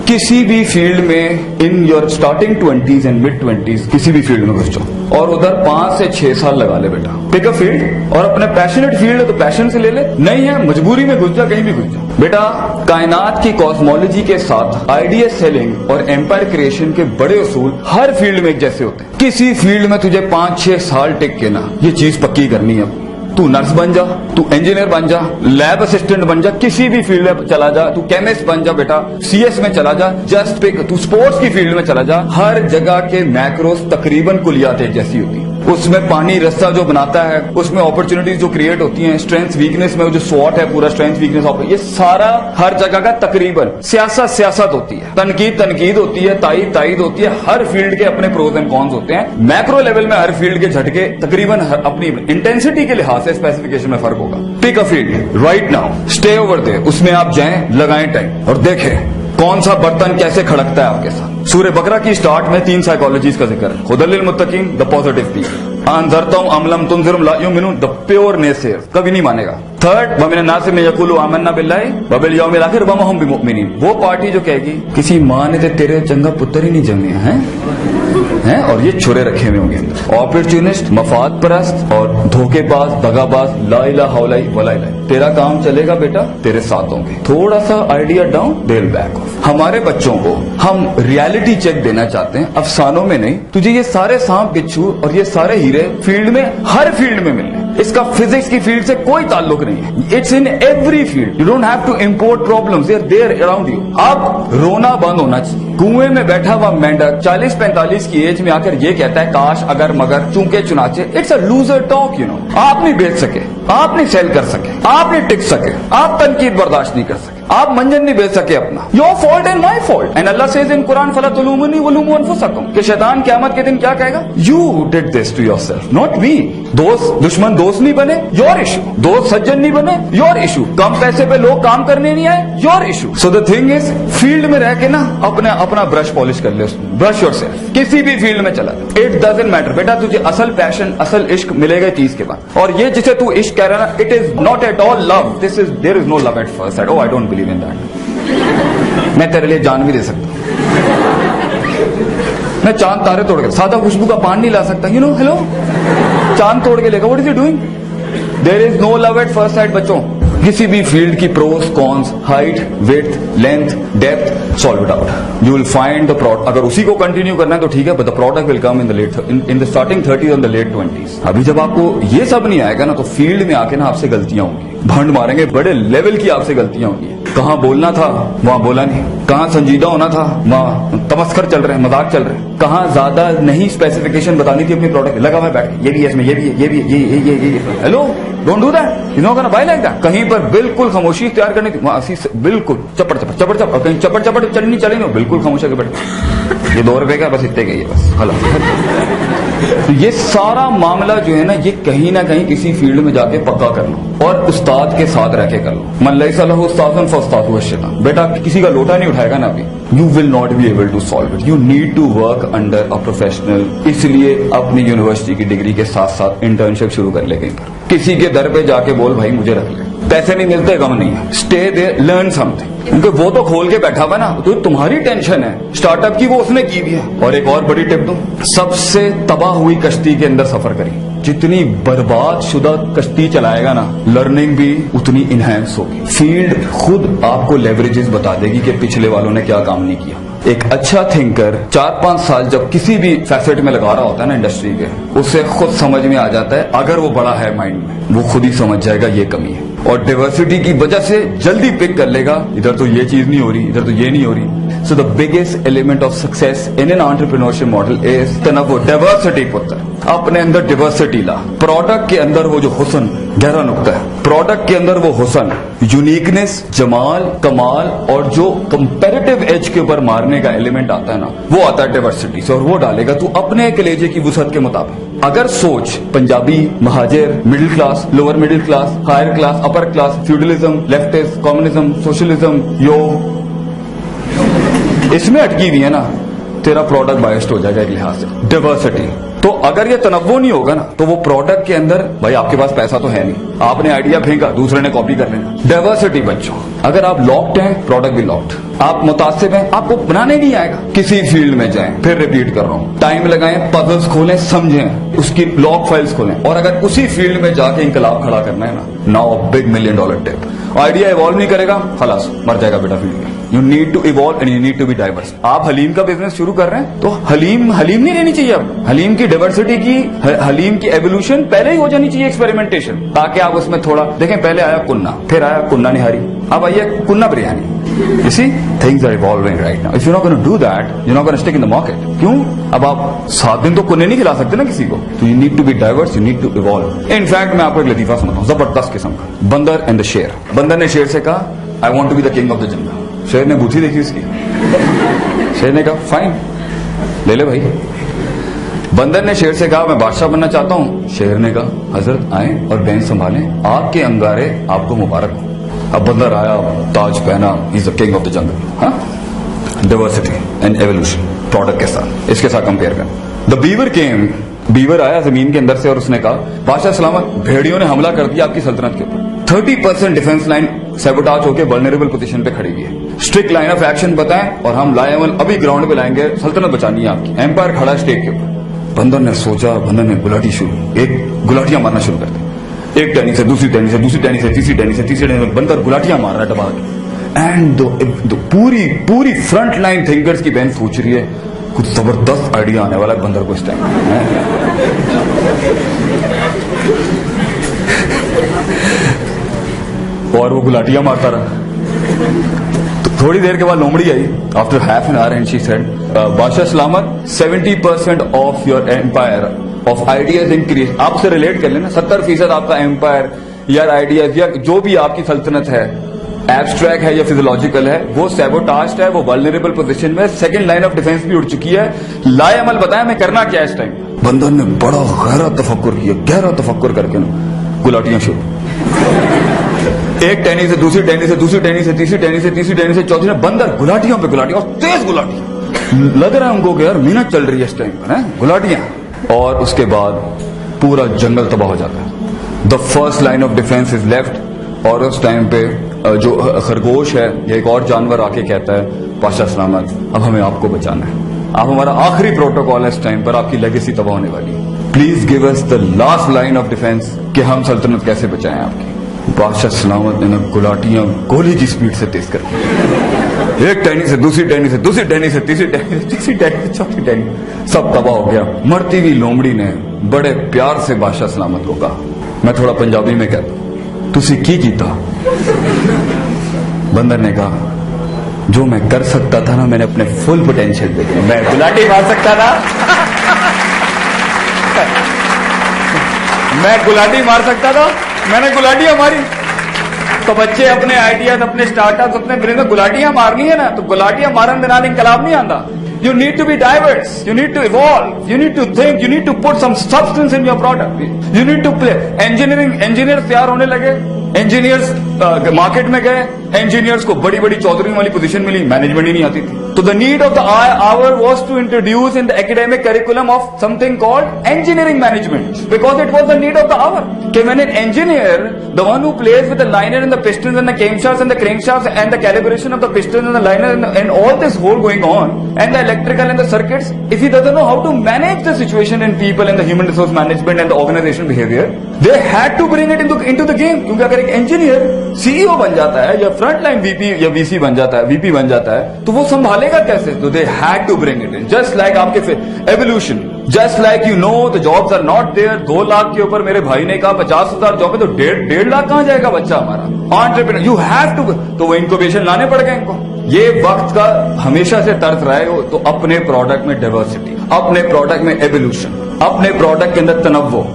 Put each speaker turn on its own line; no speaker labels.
किसी भी फील्ड में in your starting 20s and mid 20s किसी भी फील्ड में घुस जाओ और उधर 5 से 6 साल लगा ले बेटा। पिक अ फील्ड और अपने पैशनेट फील्ड है तो पैशन से ले ले, नहीं है मजबूरी में घुस जा, कहीं भी घुस जा बेटा। कायनात की कॉस्मोलॉजी के साथ आइडिया सेलिंग और एम्पायर क्रिएशन के बड़े उसूल हर फील्ड में एक जैसे होते हैं। किसी फील्ड में तुझे 5-6 साल टिक के ना ये चीज पक्की करनी है। तू नर्स बन जा, तू इंजीनियर बन जा, लैब असिस्टेंट बन जा, किसी भी फील्ड में चला जा, तू केमिस्ट बन जा बेटा, सीएस में चला जा, जस्ट पिक, तू स्पोर्ट्स की फील्ड में चला जा। हर जगह के मैक्रोस तकरीबन कुलियात एक जैसी होती है। उसमें पानी रस्सा जो बनाता है, उसमें अपॉर्चुनिटीज जो क्रिएट होती हैं, स्ट्रेंथ वीकनेस में जो स्वॉट है पूरा स्ट्रेंथ वीकनेस, ये सारा हर जगह का तकरीबन सियासत होती है, तनकीद होती है, तायीद होती है। हर फील्ड के अपने प्रोज एंड कॉन्स होते हैं। मैक्रो लेवल में हर फील्ड के झटके तकरीबन अपनी इंटेंसिटी के लिहाज से स्पेसिफिकेशन में फर्क होगा। Pick a field right now, stay over there, उसमें आप जाएं, लगाएं टाइम और देखें कौन सा बर्तन कैसे खड़कता है आपके साथ। सूर्य बकरा की स्टार्ट में 3 साइकोलॉजीज का जिक्र है। हुदल मुत्तकीन, द पॉजिटिव पीपल, अनज़रतुम अमलम तुनज़िरुम ला युमिनून, द प्योर नेसेयर, कभी नहीं मानेगा। थर्ड, वमिन नास में यकुलु आमन्ना बिल्लाहि व बिल यौमिल आखिर व मा हुम बिमुमिनीन, वो पार्टी जो कहेगी किसी माँ ने तेरे चंगा पुत्र ही नहीं जमे हैं और ये छुरे रखे हुए होंगे। अपॉर्चुनिस्ट, मफाद परस्त और धोखेबाज, दगाबाज, ला इलाहा वला इलाहा। तेरा काम चलेगा बेटा, तेरे साथ होंगे। थोड़ा सा idea down, they will back of. हमारे बच्चों को हम रियलिटी चेक देना चाहते हैं, अफसानों में नहीं। तुझे ये सारे सांप बिच्छू और ये सारे हीरे फील्ड में, हर फील्ड में मिलने। इसका फिजिक्स की फील्ड से कोई ताल्लुक नहीं है। It's in every field. You don't have to import problems, they are there around you. अब रोना बंद होना चाहिए। कुएं में बैठा हुआ मेंढक 40-45 की एज में आकर ये कहता है काश अगर मगर चूंके चुनाचे। It's a loser talk, you know. आप नहीं बेच सके, आप नहीं सेल कर सके, आप नहीं टिक सके, आप तनकीद बर्दाश्त नहीं कर सके, आप मंजन नहीं बेच सके अपना। Your fault and my fault. And Allah says in Quran फला तुलूमुनी वलूमू अनफुसकुम, कि शैतान क़यामत के दिन क्या कहेगा? You did this to yourself, not we. दोस्त दुश्मन दोस्त नहीं बने, योर इशू। दोस्त सज्जन नहीं बने, योर इशू। कम पैसे पे लोग काम करने नहीं आए, your issue. So the thing is, field में रह के ना अपना ब्रश पॉलिश कर ले, उसमें ब्रश योरसेल्फ। किसी भी फील्ड में चला, इट डजंट मैटर बेटा। तुझे असल पैशन, असल इश्क मिलेगा 30 के बाद। और ये जिसे तू इश्क कह रहा है ना, it is not at all love, this is, there is no love at first sight. Oh I don't believe in that. मैं तेरे लिए जान भी दे सकता हूं, मैं चांद तारे तोड़ के, सादा खुशबू का पान नहीं ला सकता, यू नो। हेलो, चांद तोड़ के लेगा, what is he doing? There is no love at first sight बच्चों। किसी भी फील्ड की pros cons, height, width, length, depth, solve it out. You will find the product. अगर उसी को कंटिन्यू करना है तो ठीक है, but the product will come in the starting 30s and the late 20s। अभी जब आपको ये सब नहीं आएगा ना, तो फील्ड में आके ना आपसे गलतियां होंगी, भंड मारेंगे, बड़े लेवल की आपसे गलतियां होंगी। कहां बोलना था वहां बोला नहीं, कहां संजीदा होना था वहां तमस्खर चल रहे हैं, मजाक चल रहे हैं, कहां ज्यादा नहीं स्पेसिफिकेशन बतानी थी अपनी प्रोडक्ट, लगा हुआ बैठ के, ये भी है इसमें, ये भी है, ये भी है, ये। Hello, don't do that, you know gonna buy like that. कहीं पर बिल्कुल खामोशी इख्तियार करनी थी, वहां बिल्कुल चपड़, और कहीं चपड़ चलनी चली नहीं, बिल्कुल खामोश होकर बैठ। ये 2 रुपए का बस इतने का ही है बस, हला। तो ये सारा मामला जो है ना, ये कहीं ना कहीं किसी फील्ड में जाके पक्का कर लो और उस्ताद के साथ रह के कर लो। मन लैसा लहू उस्तादुन फउस्तादुहु अश-शैतान। बेटा किसी का लोटा नहीं उठाएगा ना अभी, you will not be able to solve it. You need to work under a professional. इसलिए अपनी यूनिवर्सिटी की डिग्री के साथ साथ इंटर्नशिप शुरू कर ले कहीं पर। किसी के दर पे जाके बोल भाई मुझे रख ले, पैसे नहीं मिलते, गम नहीं है, स्टे देयर, लर्न समथिंग। क्योंकि वो तो खोल के बैठा हुआ ना, तो तुम्हारी टेंशन है स्टार्टअप की, वो उसने की भी है। और एक और बड़ी टिप दूं, सबसे तबाह हुई कश्ती के अंदर सफर करिए। जितनी बर्बाद शुदा कश्ती चलाएगा ना, लर्निंग भी उतनी इनहैंस होगी। फील्ड खुद आपको लेवरेजेस बता देगी कि पिछले वालों ने क्या काम नहीं किया। एक अच्छा थिंकर 4-5 साल जब किसी भी फैसेट में लगा रहा होता है ना इंडस्ट्री के, उसे खुद समझ में आ जाता है। अगर वो बड़ा है माइंड में, वो खुद ही समझ जाएगा ये कमी है, और डाइवर्सिटी की वजह से जल्दी पिक कर लेगा, इधर तो ये चीज नहीं हो रही, इधर तो ये नहीं हो रही। So the biggest element of success in an entrepreneurship model is तनव्वु, डाइवर्सिटी। पुत्र अपने अंदर डाइवर्सिटी ला। प्रोडक्ट के अंदर वो जो हुस्न, गहरा नुक्ता है, प्रोडक्ट के अंदर वो हुस्न, यूनिकनेस, जमाल, कमाल और जो कंपैरेटिव एज के ऊपर मारने का एलिमेंट आता है ना, वो आता है डाइवर्सिटी से। और वो डालेगा तू अपने कलेजे की वुसअत के मुताबिक। अगर सोच Punjabi, Mohajir, middle class, lower middle class, higher class, upper class, feudalism, leftist, communism, socialism, इसमें अटकी हुई है ना, तेरा प्रोडक्ट बायस्ड हो जाएगा एक लिहाज से। डाइवर्सिटी तो अगर ये तनव्वो नहीं होगा ना तो वो प्रोडक्ट के अंदर, भाई आपके पास पैसा तो है नहीं, आपने आइडिया फेंका, दूसरे ने कॉपी कर लेना। डाइवर्सिटी बच्चों, अगर आप लॉक्ड हैं प्रोडक्ट भी लॉक्ड, आप मुतासिब हैं, आपको बनाने नहीं आएगा। किसी फील्ड में जाएं, फिर रिपीट कर रहा हूं, टाइम लगाएं, पजल्स खोलें, समझें, उसकी लॉक फाइल्स खोलें, और अगर उसी फील्ड में जाके इंकलाब खड़ा करना है ना, now big $1 million tip. Idea evolve नहीं करेगा, खलास मर जाएगा बेटा फील्ड में। You need to evolve and you need to be diverse. आप हलीम का बिजनेस शुरू कर रहे हैं तो हलीम नहीं रहनी चाहिए। अब हलीम की डाइवर्सिटी की, हलीम की एवोल्यूशन पहले ही हो जानी चाहिए, एक्सपेरिमेंटेशन, ताकि आप उसमें थोड़ा देखें। पहले आया कुन्ना, फिर आया कुन्ना निहारी, अब आइए कुन्ना biryani. You see, things are evolving right now. If you're not going to do that, you're not going to stick in the market. क्यों? अब आप 7 दिन तो कुन्ने नहीं खिला सकते ना किसी को, तो you need to be diverse, you need to evolve. In fact, मैं आपको एक लतीफा सुनाता हूँ, जबरदस्त किस्म का। बंदर एंड द शेर। बंदर ने शेर से कहा, I want to be the king of the jungle. शेर ने बूथी देखी उसकी, शेर ने कहा फाइन ले ले भाई। बंदर ने शेर से कहा मैं बादशाह बनना चाहता हूँ। शेर ने कहा हजरत आए और बेंच संभालें, आपके अंगारे आपको मुबारक हो। अब बंदर आया, ताज पहना, is the king of the jungle. Diversity and evolution product के साथ, इसके साथ कंपेयर कर। द बीवर केम, बीवर आया जमीन के अंदर से और उसने कहा बादशाह सलामत, भेड़ियों ने हमला कर दिया आपकी सल्तनत के ऊपर। 30% डिफेंस लाइन सैबोटाज होकर वल्नरेबल पोजीशन पे खड़ी हुई है। स्ट्रिक्ट लाइन ऑफ एक्शन बताएं और हम लाएमल अभी ग्राउंड पे लाएंगे, सल्तनत बचानी है आपकी। एम्पायर खड़ा स्टेज के ऊपर। बंदर ने सोचा, बंदर ने गुलाटी शुरू, एक गुलाटियां मारना शुरू कर दी, एक टहनी से दूसरी टहनी से दूसरी टहनी से तीसरी टहनी से तीसरी टहनी से। बंदर गुलाटियां मार रहा है दबा के। एंड पूरी फ्रंट लाइन थिंकर्स की बहन सोच रही है कुछ जबरदस्त आइडिया आने वाला है बंदर को इस टाइम। और वो गुलाटियां मारता रहा। तो थोड़ी देर के बाद लोमड़ी आई, after half an hour, and she said बादशाह सलामत, 70% of your empire of ideas increase. आपसे रिलेट कर लेना, 70% आपका एम्पायर या आइडियाज या जो भी आपकी सल्तनत है, एब्स्ट्रैक्ट है या फिजियोलॉजिकल है, वो सैबोटाज्ड है, वो वल्नरेबल पोजीशन में, सेकंड लाइन ऑफ डिफेंस भी उड़ चुकी है। लाए अमल बताएं मैं करना क्या है इस टाइम। बंदर ने बड़ा गहरा तफक्कुर किया, गहरा तफक्कुर करके ना गुलाटियां शुरू, एक टहनी से दूसरी टहनी से दूसरी टहनी से तीसरी टहनी से तीसरी टहनी से चौथी ने। बंदर गुलाटियों पे गुलाटियां, और तेज गुलाटियां, लग रहा है हमको कि यार मेहनत चल रही है इस टाइम पर, गुलाटियां। और उसके बाद पूरा जंगल तबाह हो जाता है। The first line of defence is left. और उस टाइम पे जो खरगोश है या एक और जानवर आके कहता है बादशाह सलामत, अब हमें आपको बचाना है, आप हमारा आखिरी प्रोटोकॉल है इस टाइम पर, आपकी लेगेसी तबाह होने वाली है, please give us the last line of defence कि हम सल्तनत कैसे बचाएं आपकी। बादशाह सलामत ने गुलाटियां गोली की स्पीड से तेज कर दी, एक टहनी से दूसरी टहनी से दूसरी टहनी से तीसरी टहनी से तीसरी टहनी से चौथी टहनी, सब तबाह हो गया। मरती हुई लोमड़ी ने बड़े प्यार से बादशाह सलामत को कहा, मैं थोड़ा पंजाबी में कहता हूं, तुसी की कीता? बंदर ने कहा जो मैं कर सकता था ना, मैंने अपने फुल पोटेंशियल पे किया। मैं गुलाटी मार सकता था मैं गुलाटी मार सकता था, मैंने गुलाटियां मारी। तो बच्चे अपने आइडियाज, अपने स्टार्टअप्स, अपने बिजनेस में गुलाटियां मारनी है ना, तो गुलाटियां मारन के नाल इंकलाब नहीं आंदा। You need to be diverse. You need to evolve. You need to think. You need to put some substance in your product. You need to play. Engineers तैयार होने लगे, engineers मार्केट में गए, engineers को बड़ी बड़ी चौधरी वाली पोजीशन मिली, management ही नहीं आती थी। तो the need of the hour was to introduce in the academic curriculum of something called engineering management, because it was the need of the hour. कि when an engineer, the one who plays with the liner and the pistons and the camshafts and the crankshafts and the calibration of the pistons and the liner and all this whole going on, and the electrical and the circuits, if he doesn't know how to manage the situation in people and the human resource management and the organizational behavior, they had to bring it into the game. क्योंकि अगर एक engineer CEO बन जाता है या front line VP या VC बन जाता है, वीपी बन जाता है, तो वो संभालेगा कैसे? तो they had to bring it in, just like आपके evolution, just like you know the jobs are not there. 2 lakh के ऊपर मेरे भाई ने कहा 50,000 जॉब है, तो 1.5 लाख कहां जाएगा बच्चा हमारा? एंटरप्रेन्योर, यू हैव टू, तो वो इंक्यूबेशन लाने पड़ गए इनको। ये वक्त का हमेशा से तर्क रहा है, तो अपने प्रोडक्ट में डाइवर्सिटी, अपने प्रोडक्ट में एवोल्यूशन, अपने प्रोडक्ट के अंदर तनव्वो,